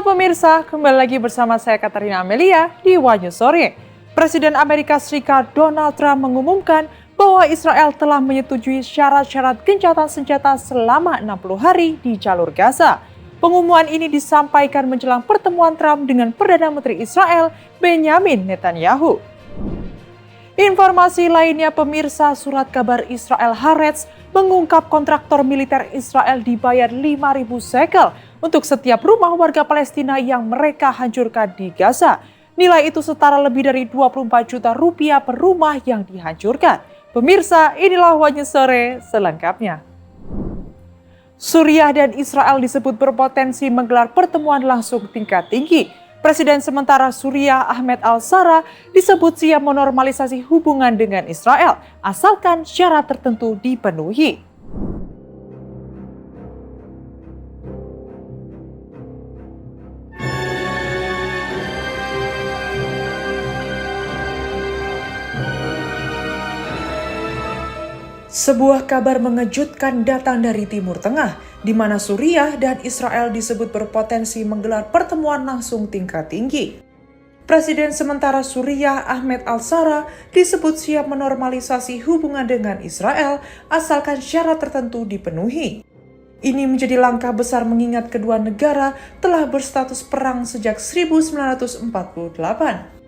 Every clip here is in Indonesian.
Halo pemirsa, kembali lagi bersama saya Katarina Amelia di Wajah Sore. Presiden Amerika Serikat Donald Trump mengumumkan bahwa Israel telah menyetujui syarat-syarat gencatan senjata selama 60 hari di jalur Gaza. Pengumuman ini disampaikan menjelang pertemuan Trump dengan Perdana Menteri Israel Benjamin Netanyahu. Informasi lainnya pemirsa, surat kabar Israel Haaretz mengungkap kontraktor militer Israel dibayar 5.000 shekel untuk setiap rumah warga Palestina yang mereka hancurkan di Gaza. Nilai itu setara lebih dari 24 juta rupiah per rumah yang dihancurkan. Pemirsa, inilah Wajah Sore selengkapnya. Suriah dan Israel disebut berpotensi menggelar pertemuan langsung tingkat tinggi. Presiden sementara Suriah Ahmed al-Shara disebut siap menormalisasi hubungan dengan Israel, asalkan syarat tertentu dipenuhi. Sebuah kabar mengejutkan datang dari Timur Tengah, di mana Suriah dan Israel disebut berpotensi menggelar pertemuan langsung tingkat tinggi. Presiden sementara Suriah Ahmed al-Shara disebut siap menormalisasi hubungan dengan Israel asalkan syarat tertentu dipenuhi. Ini menjadi langkah besar mengingat kedua negara telah berstatus perang sejak 1948.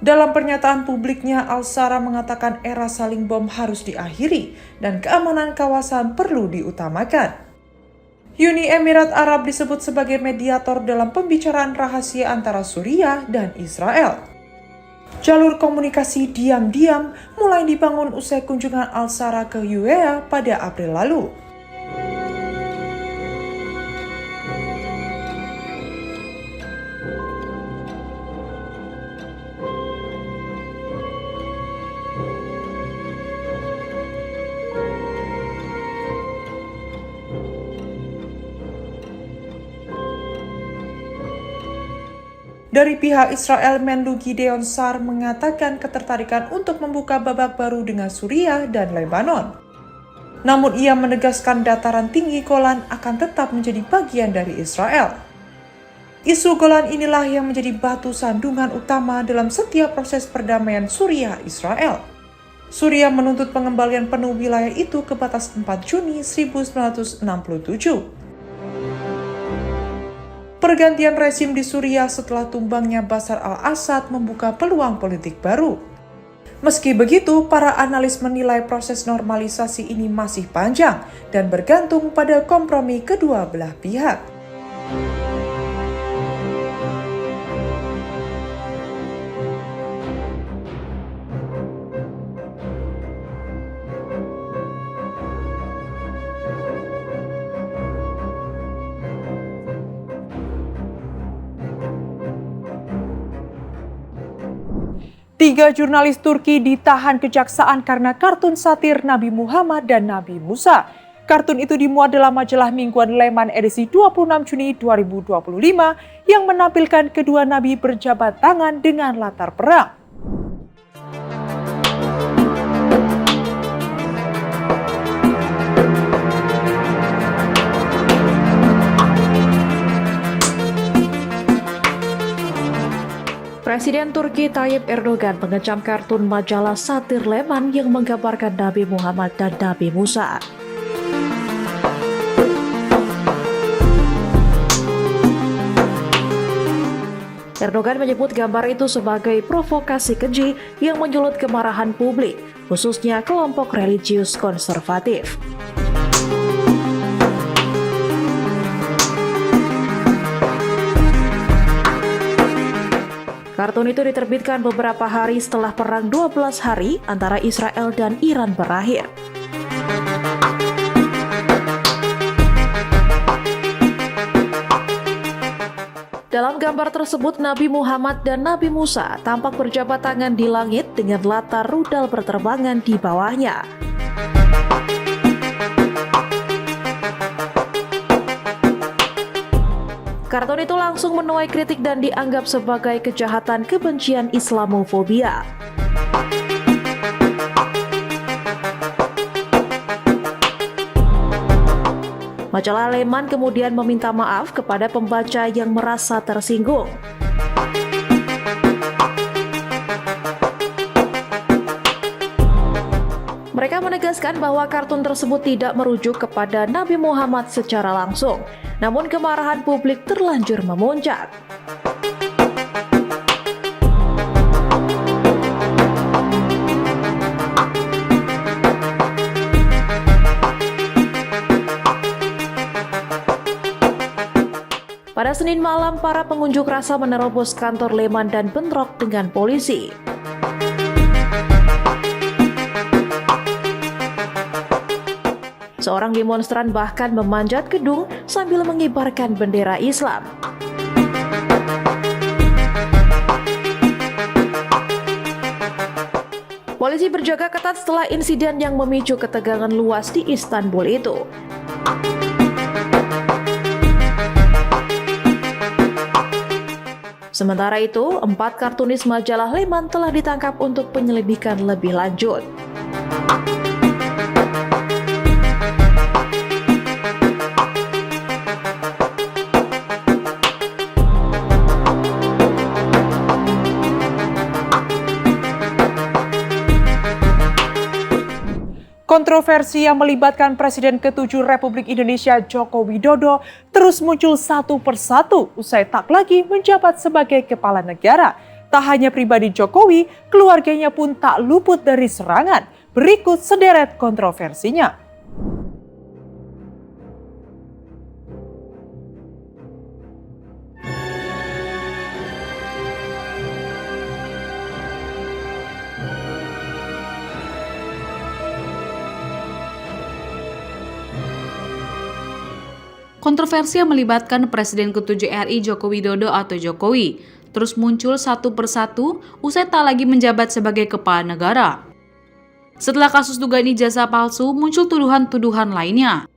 Dalam pernyataan publiknya, al-Shara mengatakan era saling bom harus diakhiri dan keamanan kawasan perlu diutamakan. Uni Emirat Arab disebut sebagai mediator dalam pembicaraan rahasia antara Suriah dan Israel. Jalur komunikasi diam-diam mulai dibangun usai kunjungan al-Shara ke UEA pada April lalu. Dari pihak Israel, Menlu Gideon Sa'ar mengatakan ketertarikan untuk membuka babak baru dengan Suriah dan Lebanon. Namun ia menegaskan dataran tinggi Golan akan tetap menjadi bagian dari Israel. Isu Golan inilah yang menjadi batu sandungan utama dalam setiap proses perdamaian Suriah-Israel. Suriah menuntut pengembalian penuh wilayah itu ke batas 4 Juni 1967. Pergantian rezim di Suriah setelah tumbangnya Bashar al-Assad membuka peluang politik baru. Meski begitu, para analis menilai proses normalisasi ini masih panjang dan bergantung pada kompromi kedua belah pihak. Tiga jurnalis Turki ditahan kejaksaan karena kartun satir Nabi Muhammad dan Nabi Musa. Kartun itu dimuat dalam majalah mingguan Leman edisi 26 Juni 2025 yang menampilkan kedua nabi berjabat tangan dengan latar perang. Presiden Turki Tayyip Erdogan mengecam kartun majalah satir Leman yang menggambarkan Nabi Muhammad dan Nabi Musa. Erdogan menyebut gambar itu sebagai provokasi keji yang menyulut kemarahan publik, khususnya kelompok religius konservatif. Kartun itu diterbitkan beberapa hari setelah perang 12 hari antara Israel dan Iran berakhir. Dalam gambar tersebut, Nabi Muhammad dan Nabi Musa tampak berjabat tangan di langit dengan latar rudal berterbangan di bawahnya. Kartun itu langsung langsung menuai kritik dan dianggap sebagai kejahatan kebencian Islamofobia. Majalah Leman kemudian meminta maaf kepada pembaca yang merasa tersinggung. Mereka menegaskan bahwa kartun tersebut tidak merujuk kepada Nabi Muhammad secara langsung, namun kemarahan publik terlanjur memuncak. Pada Senin malam, para pengunjuk rasa menerobos kantor Leman dan bentrok dengan polisi. Seorang demonstran bahkan memanjat gedung sambil mengibarkan bendera Islam. Polisi berjaga ketat setelah insiden yang memicu ketegangan luas di Istanbul itu. Sementara itu, 4 kartunis majalah Leman telah ditangkap untuk penyelidikan lebih lanjut. Kontroversi yang melibatkan Presiden ke-7 Republik Indonesia Joko Widodo terus muncul satu persatu usai tak lagi menjabat sebagai kepala negara. Tak hanya pribadi Jokowi, keluarganya pun tak luput dari serangan. Berikut sederet kontroversinya. Kontroversi yang melibatkan Presiden ke-7 RI Joko Widodo atau Jokowi terus muncul satu persatu usai tak lagi menjabat sebagai kepala negara. Setelah kasus dugaan ijazah palsu, muncul tuduhan-tuduhan lainnya.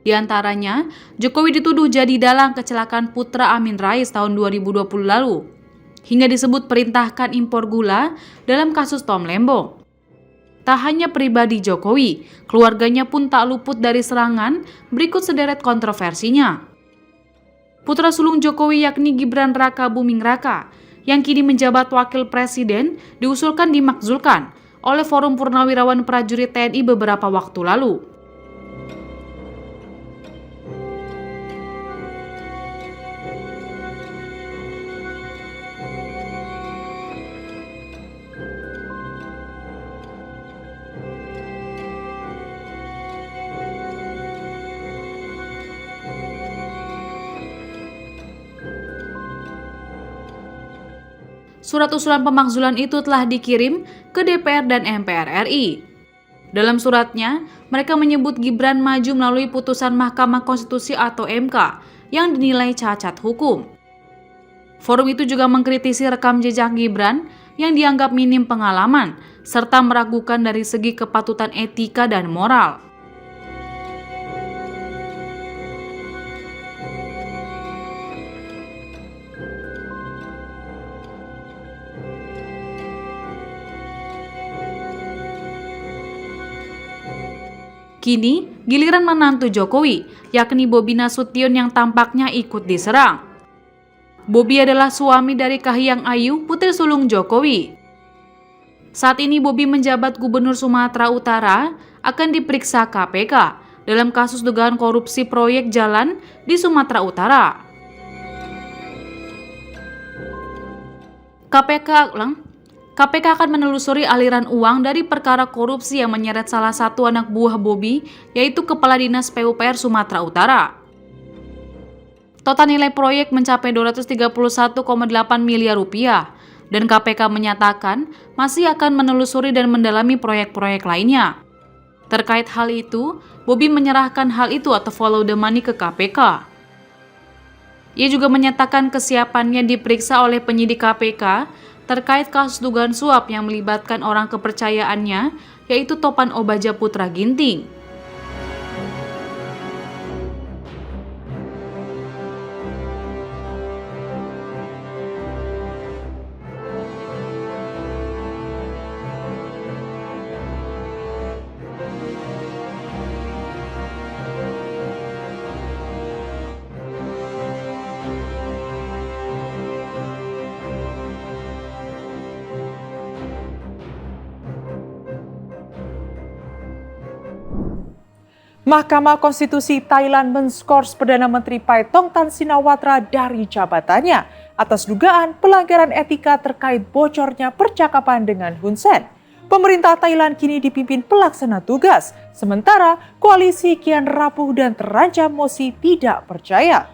Di antaranya, Jokowi dituduh jadi dalang kecelakaan putra Amin Rais tahun 2020 lalu, hingga disebut perintahkan impor gula dalam kasus Tom Lembong. Tak hanya pribadi Jokowi, keluarganya pun tak luput dari serangan. Berikut sederet kontroversinya. Putra sulung Jokowi yakni Gibran Raka Buming Raka, yang kini menjabat wakil presiden, diusulkan dimakzulkan oleh Forum Purnawirawan Prajurit TNI beberapa waktu lalu. Surat usulan pemakzulan itu telah dikirim ke DPR dan MPR RI. Dalam suratnya, mereka menyebut Gibran maju melalui putusan Mahkamah Konstitusi atau MK yang dinilai cacat hukum. Forum itu juga mengkritisi rekam jejak Gibran yang dianggap minim pengalaman, serta meragukan dari segi kepatutan etika dan moral. Kini, giliran menantu Jokowi, yakni Bobi Nasution yang tampaknya ikut diserang. Bobi adalah suami dari Kahiyang Ayu, putri sulung Jokowi. Saat ini Bobi menjabat Gubernur Sumatera Utara, akan diperiksa KPK dalam kasus dugaan korupsi proyek jalan di Sumatera Utara. KPK akan menelusuri aliran uang dari perkara korupsi yang menyeret salah satu anak buah Bobi, yaitu Kepala Dinas PUPR Sumatera Utara. Total nilai proyek mencapai 231,8 miliar rupiah, dan KPK menyatakan masih akan menelusuri dan mendalami proyek-proyek lainnya. Terkait hal itu, Bobi menyerahkan hal itu atau follow the money ke KPK. Ia juga menyatakan kesiapannya diperiksa oleh penyidik KPK terkait kasus dugaan suap yang melibatkan orang kepercayaannya, yaitu Topan Obaja Putra Ginting. Mahkamah Konstitusi Thailand menskors Perdana Menteri Paetongtarn Shinawatra dari jabatannya atas dugaan pelanggaran etika terkait bocornya percakapan dengan Hun Sen. Pemerintah Thailand kini dipimpin pelaksana tugas, sementara koalisi kian rapuh dan terancam mosi tidak percaya.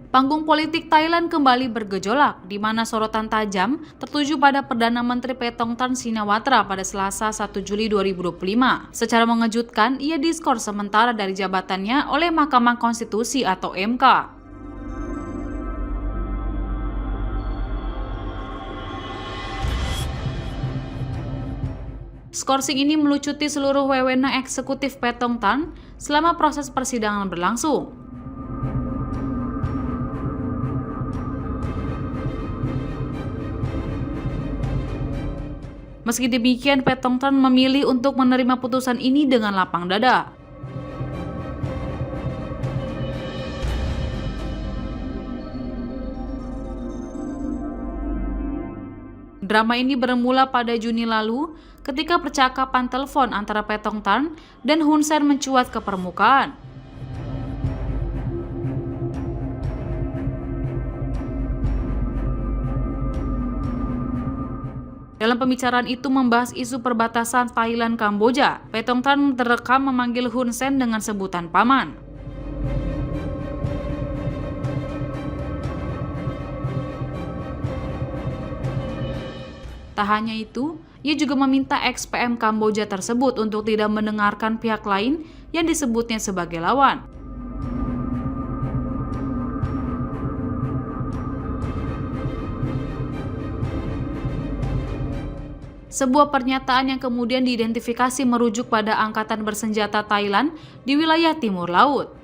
Panggung politik Thailand kembali bergejolak, di mana sorotan tajam tertuju pada Perdana Menteri Paetongtarn Shinawatra pada Selasa 1 Juli 2025. Secara mengejutkan, ia diskors sementara dari jabatannya oleh Mahkamah Konstitusi atau MK. Skorsing ini melucuti seluruh wewenang eksekutif Paetongtarn selama proses persidangan berlangsung. Meski demikian, Paetongtarn memilih untuk menerima putusan ini dengan lapang dada. Drama ini bermula pada Juni lalu ketika percakapan telepon antara Paetongtarn dan Hun Sen mencuat ke permukaan. Dalam pembicaraan itu membahas isu perbatasan Thailand-Kamboja, Paetongtarn terekam memanggil Hun Sen dengan sebutan paman. Tak hanya itu, ia juga meminta ex-PM Kamboja tersebut untuk tidak mendengarkan pihak lain yang disebutnya sebagai lawan. Sebuah pernyataan yang kemudian diidentifikasi merujuk pada angkatan bersenjata Thailand di wilayah timur laut.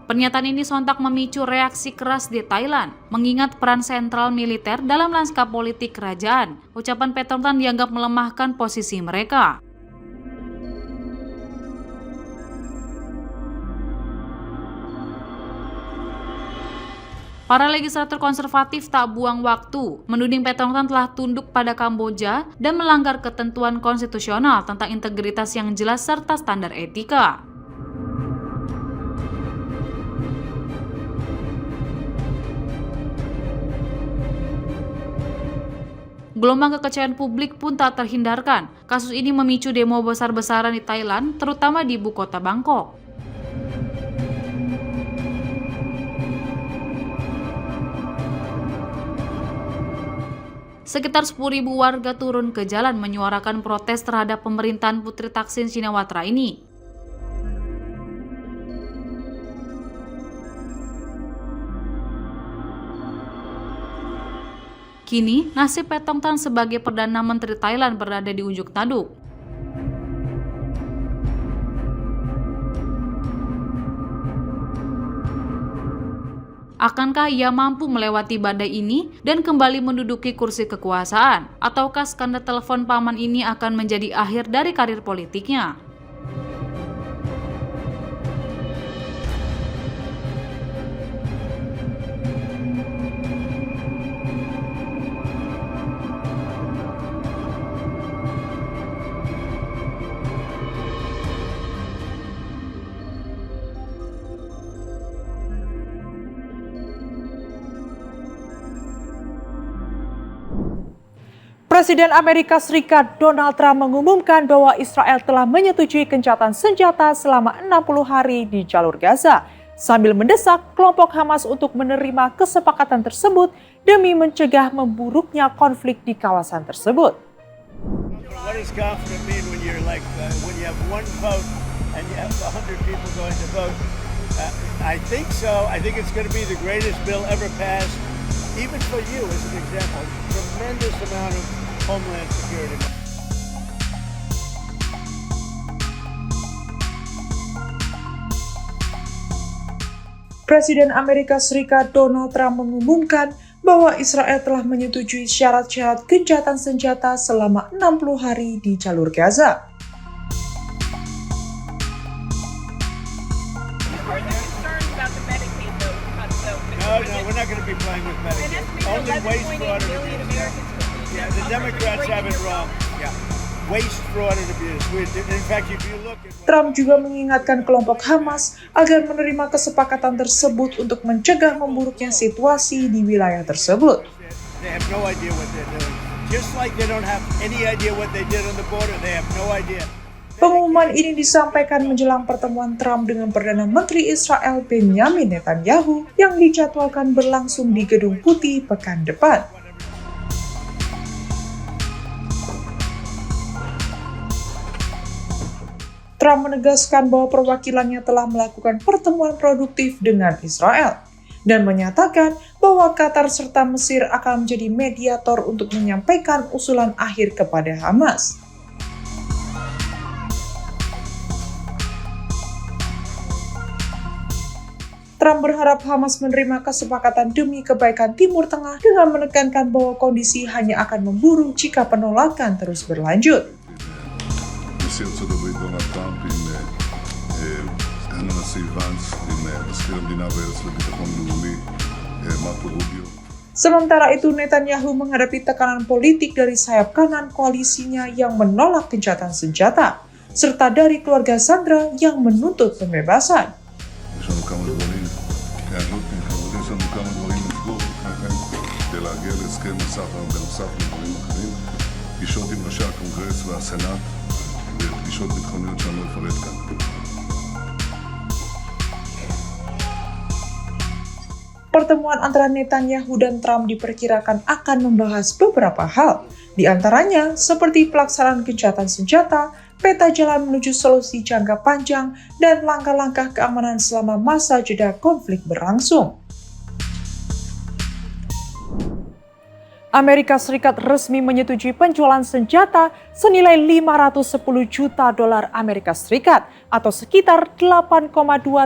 Pernyataan ini sontak memicu reaksi keras di Thailand, mengingat peran sentral militer dalam lanskap politik kerajaan. Ucapan Paetongtarn dianggap melemahkan posisi mereka. Para legislator konservatif tak buang waktu, menuding Paetongtarn telah tunduk pada Kamboja dan melanggar ketentuan konstitusional tentang integritas yang jelas serta standar etika. Gelombang kekecewaan publik pun tak terhindarkan. Kasus ini memicu demo besar-besaran di Thailand, terutama di ibu kota Bangkok. Sekitar 10.000 warga turun ke jalan menyuarakan protes terhadap pemerintahan Putri Thaksin Shinawatra ini. Kini, nasib Paetongtarn sebagai Perdana Menteri Thailand berada di ujung tanduk. Akankah ia mampu melewati badai ini dan kembali menduduki kursi kekuasaan? Ataukah skandal telepon paman ini akan menjadi akhir dari karir politiknya? Presiden Amerika Serikat Donald Trump mengumumkan bahwa Israel telah menyetujui gencatan senjata selama 60 hari di jalur Gaza, sambil mendesak kelompok Hamas untuk menerima kesepakatan tersebut demi mencegah memburuknya konflik di kawasan tersebut. What does confident mean when you're like when you have one vote and you have 100 people going to vote? I think so. I think it's going to be the greatest bill ever passed, even for you as an example. Tremendous amount of homeland security. Presiden Amerika Serikat Donald Trump mengumumkan bahwa Israel telah menyetujui syarat-syarat gencatan senjata selama 60 hari di jalur Gaza. Are there concerns about the Medicaid though? No, we're not going to be playing with Medicaid. Only waste, fraud, and abuse. Yeah, the Democrats have it wrong. Yeah, waste, fraud, and abuse. In fact, if you look at Trump juga mengingatkan kelompok Hamas agar menerima kesepakatan tersebut untuk mencegah memburuknya situasi di wilayah tersebut. they have no idea what they're doing. Just like they don't have any idea what they did on the border, they have no idea. Pengumuman ini disampaikan menjelang pertemuan Trump dengan Perdana Menteri Israel Benjamin Netanyahu yang dijadwalkan berlangsung di Gedung Putih pekan depan. Trump menegaskan bahwa perwakilannya telah melakukan pertemuan produktif dengan Israel dan menyatakan bahwa Qatar serta Mesir akan menjadi mediator untuk menyampaikan usulan akhir kepada Hamas. Trump berharap Hamas menerima kesepakatan demi kebaikan Timur Tengah dengan menekankan bahwa kondisi hanya akan memburuk jika penolakan terus berlanjut. נשיא ארצות הברית דונלד טראמפ עם סגן הנשיא ואנס, עם מזכיר המדינה והיועץ לביטחון לאומי מרקו רוביו. Sementara itu, Netanyahu menghadapi tekanan politik dari sayap kanan koalisinya yang menolak gencatan senjata, serta dari keluarga Sandra yang menuntut pembebasan. יש לנו כמה דברים, יש לנו כמה דברים לסגור כדי להגיע להסכם מסחר בנוסף לדברים אחרים, פגישות עם ראשי הקונגרס והסנאט ופגישות ביטחוניות שאני לא אפרט כאן. Pertemuan antara Netanyahu dan Trump diperkirakan akan membahas beberapa hal, di antaranya seperti pelaksanaan gencatan senjata, peta jalan menuju solusi jangka panjang, dan langkah-langkah keamanan selama masa jeda konflik berlangsung. Amerika Serikat resmi menyetujui penjualan senjata senilai $510 juta Amerika Serikat atau sekitar 8,2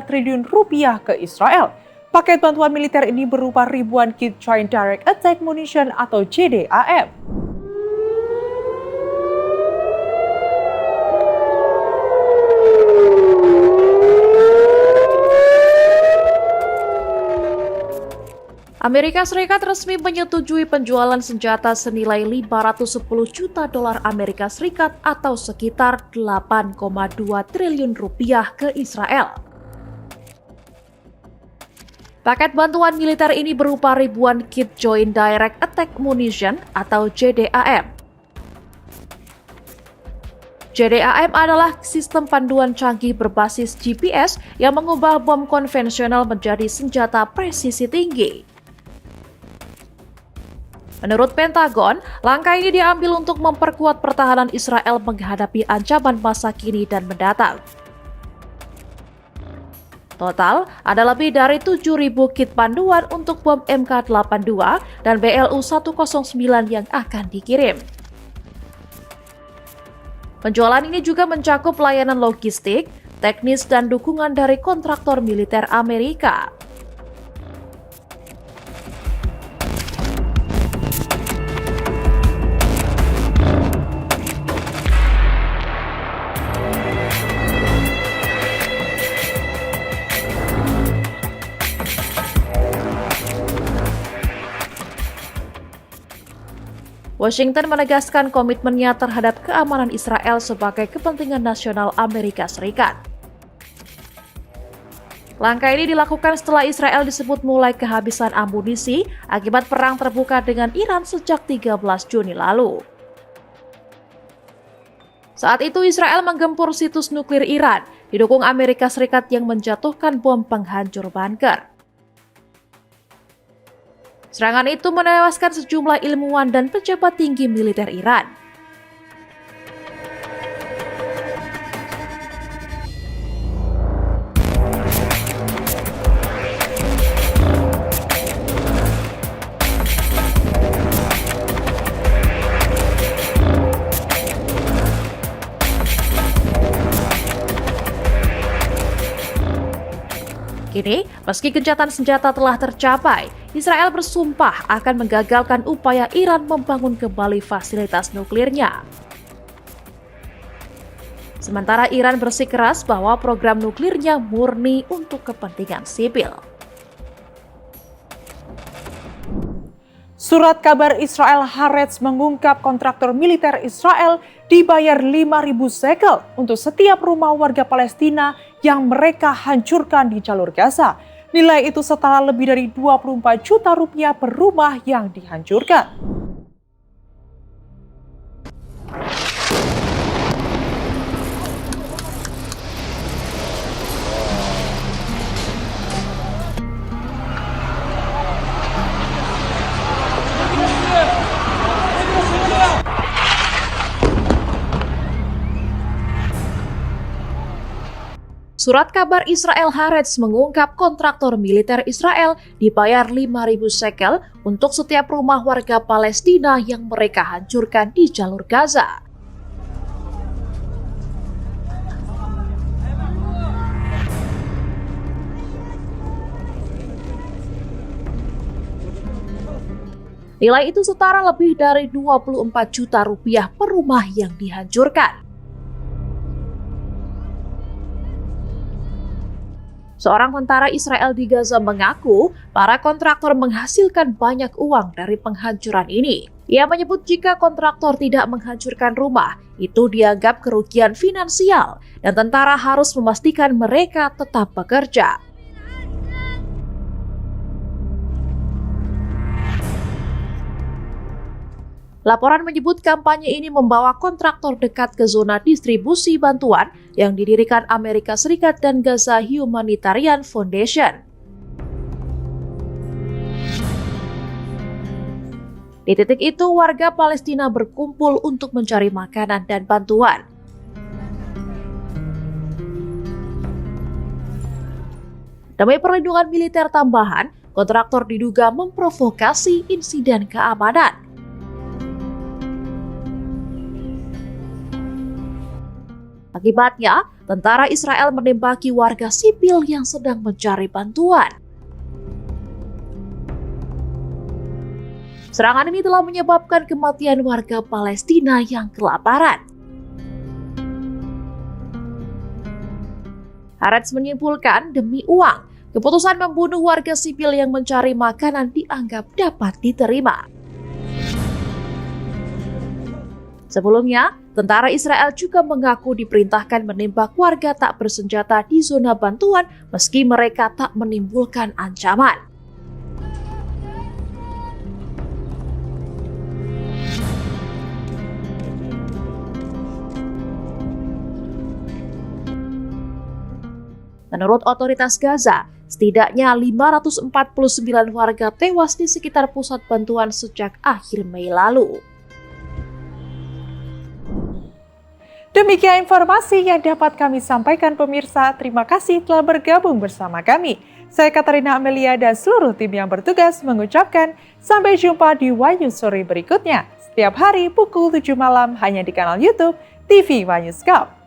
triliun rupiah ke Israel. Paket bantuan militer ini berupa ribuan kit Joint Direct Attack Munition atau JDAM. Amerika Serikat resmi menyetujui penjualan senjata senilai $510 juta Amerika Serikat atau sekitar 8,2 triliun rupiah ke Israel. Paket bantuan militer ini berupa ribuan kit Joint Direct Attack Munition atau JDAM. JDAM adalah sistem panduan canggih berbasis GPS yang mengubah bom konvensional menjadi senjata presisi tinggi. Menurut Pentagon, langkah ini diambil untuk memperkuat pertahanan Israel menghadapi ancaman masa kini dan mendatang. Total, ada lebih dari 7.000 kit panduan untuk bom MK82 dan BLU-109 yang akan dikirim. Penjualan ini juga mencakup layanan logistik, teknis, dan dukungan dari kontraktor militer Amerika. Washington menegaskan komitmennya terhadap keamanan Israel sebagai kepentingan nasional Amerika Serikat. Langkah ini dilakukan setelah Israel disebut mulai kehabisan amunisi akibat perang terbuka dengan Iran sejak 13 Juni lalu. Saat itu Israel menggempur situs nuklir Iran, didukung Amerika Serikat yang menjatuhkan bom penghancur bunker. Serangan itu menewaskan sejumlah ilmuwan dan pejabat tinggi militer Iran. Kini, meski gencatan senjata telah tercapai, Israel bersumpah akan menggagalkan upaya Iran membangun kembali fasilitas nuklirnya. Sementara Iran bersikeras bahwa program nuklirnya murni untuk kepentingan sipil. Surat kabar Israel Haaretz mengungkap kontraktor militer Israel dibayar 5.000 shekel untuk setiap rumah warga Palestina yang mereka hancurkan di jalur Gaza. Nilai itu setara lebih dari 24 juta rupiah per rumah yang dihancurkan. Surat kabar Israel Haaretz mengungkap kontraktor militer Israel dibayar 5.000 shekel untuk setiap rumah warga Palestina yang mereka hancurkan di jalur Gaza. Nilai itu setara lebih dari 24 juta rupiah per rumah yang dihancurkan. Seorang tentara Israel di Gaza mengaku para kontraktor menghasilkan banyak uang dari penghancuran ini. Ia menyebut jika kontraktor tidak menghancurkan rumah, itu dianggap kerugian finansial dan tentara harus memastikan mereka tetap bekerja. Laporan menyebut kampanye ini membawa kontraktor dekat ke zona distribusi bantuan yang didirikan Amerika Serikat dan Gaza Humanitarian Foundation. Di titik itu, warga Palestina berkumpul untuk mencari makanan dan bantuan. Demi perlindungan militer tambahan, kontraktor diduga memprovokasi insiden keamanan. Akibatnya, tentara Israel menembaki warga sipil yang sedang mencari bantuan. Serangan ini telah menyebabkan kematian warga Palestina yang kelaparan. Haaretz menyimpulkan demi uang, keputusan membunuh warga sipil yang mencari makanan dianggap dapat diterima. Sebelumnya, tentara Israel juga mengaku diperintahkan menembak warga tak bersenjata di zona bantuan meski mereka tak menimbulkan ancaman. Menurut otoritas Gaza, setidaknya 549 warga tewas di sekitar pusat bantuan sejak akhir Mei lalu. Demikian informasi yang dapat kami sampaikan pemirsa. Terima kasih telah bergabung bersama kami. Saya Katarina Amelia dan seluruh tim yang bertugas mengucapkan sampai jumpa di Wanyu Sore berikutnya. Setiap hari pukul 7 malam hanya di kanal YouTube TV Wanyu Scout.